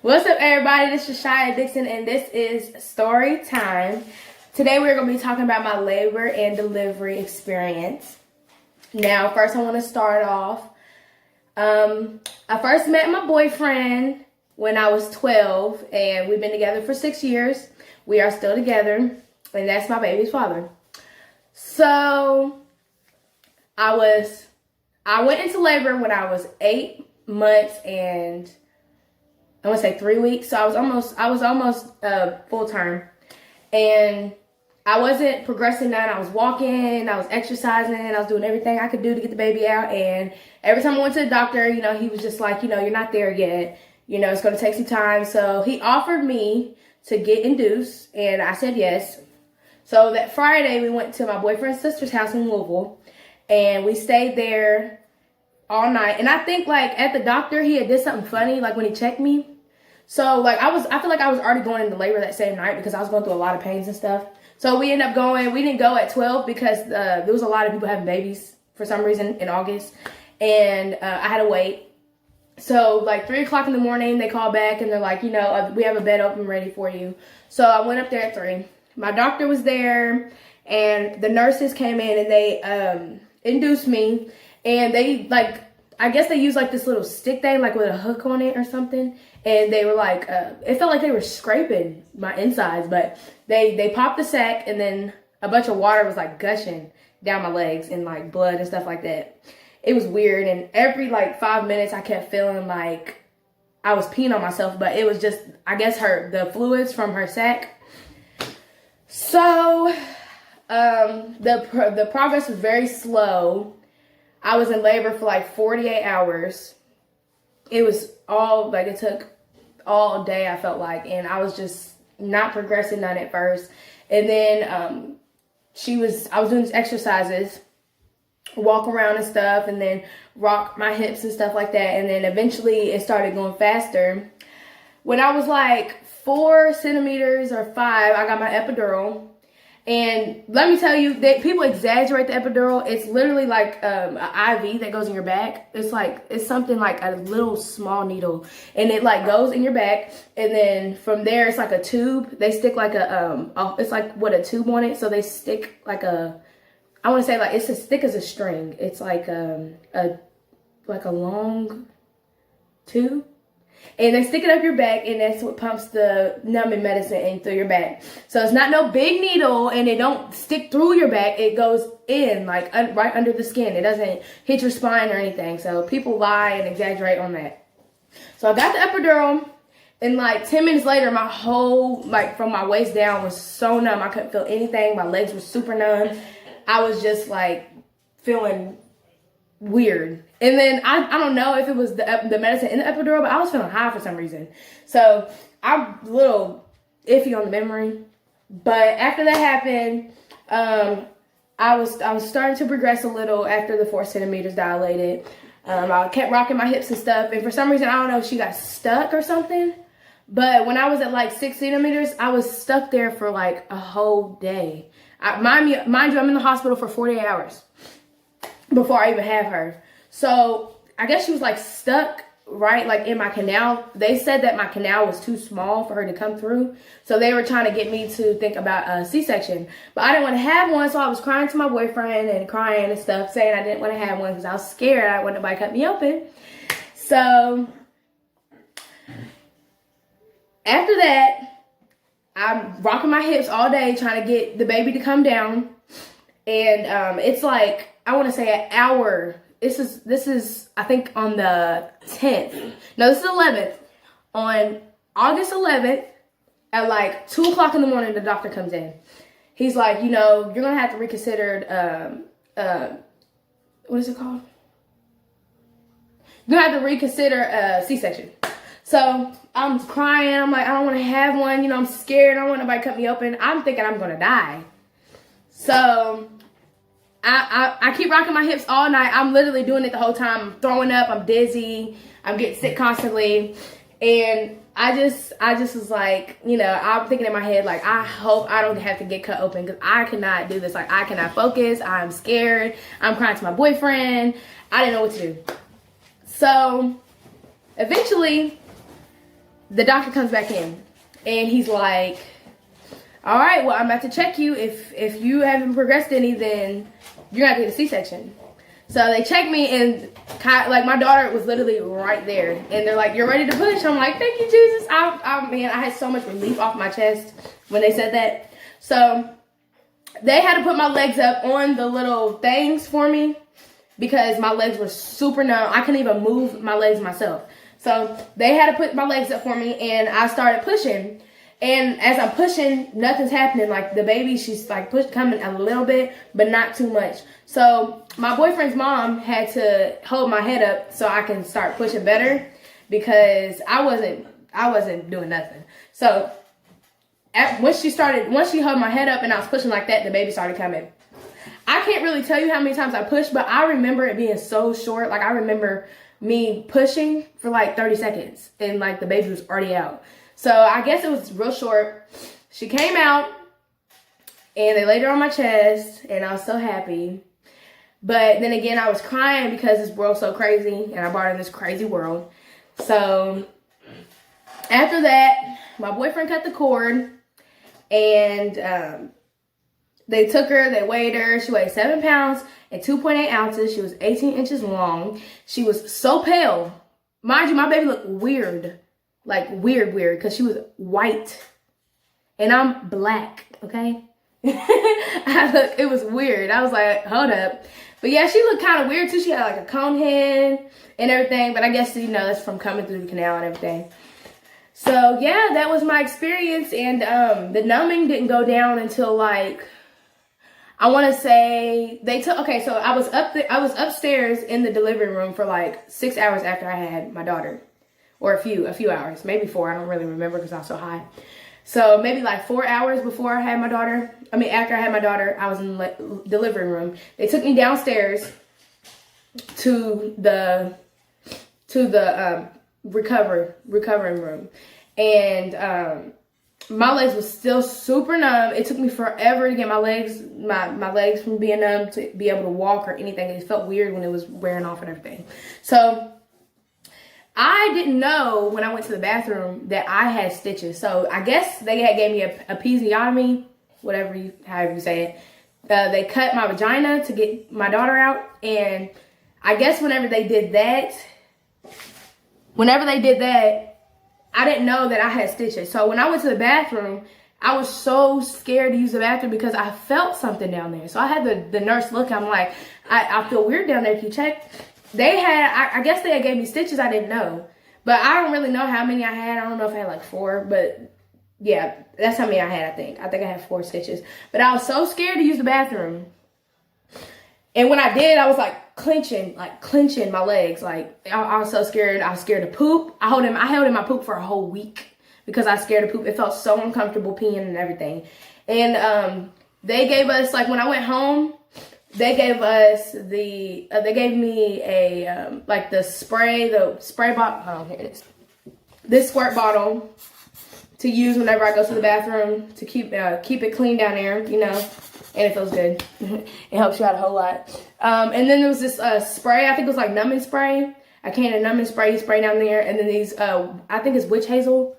What's up, everybody? This is Shia Dixon, and this is Story Time. Today, we're going to be talking about my labor and delivery experience. Now, first, I want to start off. I first met my boyfriend when I was 12, and we've been together for 6 years. We are still together, and that's my baby's father. So, I went into labor when I was 8 months and I want to say 3 weeks. So I was almost full term, and I wasn't progressing none. I was walking, I was exercising, I was doing everything I could do to get the baby out. And every time I went to the doctor, he was just like, you're not there yet. It's going to take some time. So he offered me to get induced, and I said yes. So that Friday, we went to my boyfriend's sister's house in Louisville, and we stayed there all night. And I think, at the doctor, he had did something funny, when he checked me. So, I feel like I was already going into labor that same night because I was going through a lot of pains and stuff. So, we ended up we didn't go at 12 because there was a lot of people having babies for some reason in August. And I had to wait. So, 3 o'clock in the morning, they called back and they're like, we have a bed open ready for you. So, I went up there at 3. My doctor was there, and the nurses came in and they induced me. And they, I guess they used this little stick thing, with a hook on it or something. And they were it felt like they were scraping my insides, but they popped the sack, and then a bunch of water was gushing down my legs and blood and stuff like that. It was weird. And every 5 minutes I kept feeling like I was peeing on myself, but it was just, I guess, the fluids from her sack. So, the progress was very slow. I was in labor for 48 hours. It was all, it took all day, I felt like, and I was just not progressing none at first. And then I was doing exercises, walk around and stuff, and then rock my hips and stuff like that. And then eventually it started going faster. When I was 4 centimeters or 5, I got my epidural. And let me tell you, that people exaggerate the epidural. It's literally an IV that goes in your back. It's something a little small needle, and it goes in your back, and then from there it's a tube. They stick it's a tube on it. So they stick I want to say it's as thick as a string. It's a long tube. And they stick it up your back, and that's what pumps the numbing medicine in through your back. So it's not no big needle, and it don't stick through your back. It goes in, right under the skin. It doesn't hit your spine or anything. So people lie and exaggerate on that. So I got the epidural, and 10 minutes later, my whole, from my waist down was so numb. I couldn't feel anything. My legs were super numb. I was just, feeling weird. And then I don't know if it was the medicine in the epidural, but I was feeling high for some reason. So I'm a little iffy on the memory. But after that happened, I was starting to progress a little after the 4 centimeters dilated. I kept rocking my hips and stuff, and for some reason, I don't know if she got stuck or something. But when I was at 6 centimeters, I was stuck there for a whole day. Mind you, I'm in the hospital for 48 hours before I even have her. So I guess she was stuck right in my canal. They said that my canal was too small for her to come through. So they were trying to get me to think about a C-section. But I didn't want to have one, so I was crying to my boyfriend and crying and stuff, saying I didn't want to have one because I was scared. I didn't want nobody to cut me open. So after that, I'm rocking my hips all day trying to get the baby to come down. And it's I want to say an hour. This is I think on the 10th. No, this is 11th. On August 11th at 2 o'clock in the morning, the doctor comes in. He's like, you're gonna have to reconsider what is it called? You're gonna have to reconsider C-section. So I'm crying. I'm I don't want to have one. I'm scared. I don't want nobody to cut me open. I'm thinking I'm gonna die. So I keep rocking my hips all night. I'm literally doing it the whole time. I'm throwing up. I'm dizzy. I'm getting sick constantly. And I just was I'm thinking in my head, I hope I don't have to get cut open because I cannot do this. I cannot focus. I'm scared. I'm crying to my boyfriend. I didn't know what to do. So eventually the doctor comes back in and he's like, all right, well, I'm about to check you. If you haven't progressed any, then you're gonna have to get a C-section. So they checked me, and like my daughter was literally right there, and they're like, "You're ready to push." I'm like, "Thank you, Jesus." Man, I had so much relief off my chest when they said that. So they had to put my legs up on the little things for me because my legs were super numb. I couldn't even move my legs myself. So they had to put my legs up for me, and I started pushing. And as I'm pushing, nothing's happening. Like the baby, she's like coming a little bit, but not too much. So my boyfriend's mom had to hold my head up so I can start pushing better because I wasn't doing nothing. So once she held my head up and I was pushing like that, the baby started coming. I can't really tell you how many times I pushed, but I remember it being so short. Like I remember me pushing for like 30 seconds and like the baby was already out. So I guess it was real short. She came out and they laid her on my chest and I was so happy. But then again, I was crying because this world's so crazy and I brought her in this crazy world. So after that, my boyfriend cut the cord and they took her, they weighed her. She weighed 7 pounds and 2.8 ounces. She was 18 inches long. She was so pale. Mind you, my baby looked weird. Like weird, because she was white and I'm black, okay? It was weird. I was like, hold up. But yeah, she looked kind of weird too. She had like a cone head and everything, but I guess, you know, that's from coming through the canal and everything. So yeah, that was my experience. And the numbing didn't go down until like, I want to say so I was upstairs in the delivery room for like 6 hours after I had my daughter. Or a few hours, maybe 4. I don't really remember because I was so high. So maybe like 4 hours before I had my daughter. After I had my daughter, I was in the delivery room. They took me downstairs to the recovering room, and my legs were still super numb. It took me forever to get my legs from being numb to be able to walk or anything. It felt weird when it was wearing off and everything. So I didn't know when I went to the bathroom that I had stitches. So I guess they gave me a episiotomy, however you say it. They cut my vagina to get my daughter out. And I guess whenever they did that, I didn't know that I had stitches. So when I went to the bathroom, I was so scared to use the bathroom because I felt something down there. So I had the nurse look. I'm like, I feel weird down there. Can you check? I guess they had gave me stitches. I didn't know. But I don't really know how many I had. I don't know if I had like 4. But yeah, that's how many I had, I think. I think I had 4 stitches. But I was so scared to use the bathroom. And when I did, I was like clenching my legs. Like I was so scared. I was scared to poop. I held in my poop for a whole week because I was scared to poop. It felt so uncomfortable peeing and everything. And they gave us, like when I went home, they gave me a, like the spray bottle. Oh, here it is. This squirt bottle to use whenever I go to the bathroom to keep it clean down there, you know, and it feels good. It helps you out a whole lot. And then there was this spray, I think it was like numbing spray. A can of numbing spray, you spray down there. And then these, I think it's witch hazel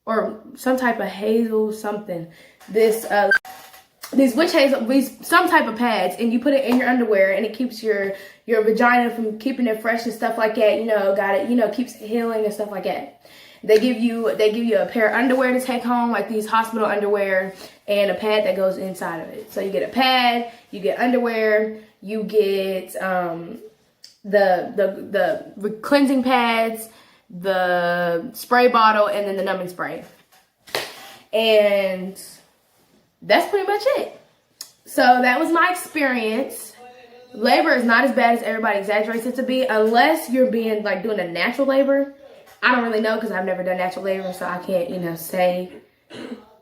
or some type of hazel something. These witch hazel, some type of pads, and you put it in your underwear, and it keeps your vagina from keeping it fresh and stuff like that. You know, keeps it healing and stuff like that. They give you a pair of underwear to take home, like these hospital underwear, and a pad that goes inside of it. So you get a pad, you get underwear, you get the cleansing pads, the spray bottle, and then the numbing spray. And that's pretty much it. So that was my experience. Labor is not as bad as everybody exaggerates it to be, unless you're being like doing a natural labor. I don't really know because I've never done natural labor, so I can't, say,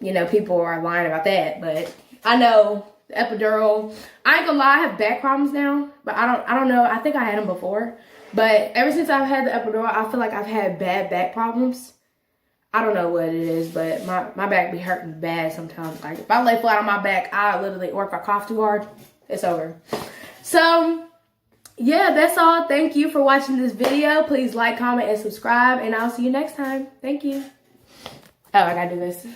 people are lying about that. But I know the epidural. I ain't gonna lie, I have back problems now, but I don't know. I think I had them before, but ever since I've had the epidural, I feel like I've had bad back problems. I don't know what it is, but my back be hurting bad sometimes. Like if I lay flat on my back, or if I cough too hard, it's over. So yeah, that's all. Thank you for watching this video. Please like, comment, and subscribe, and I'll see you next time. Thank you. Oh, I gotta do this.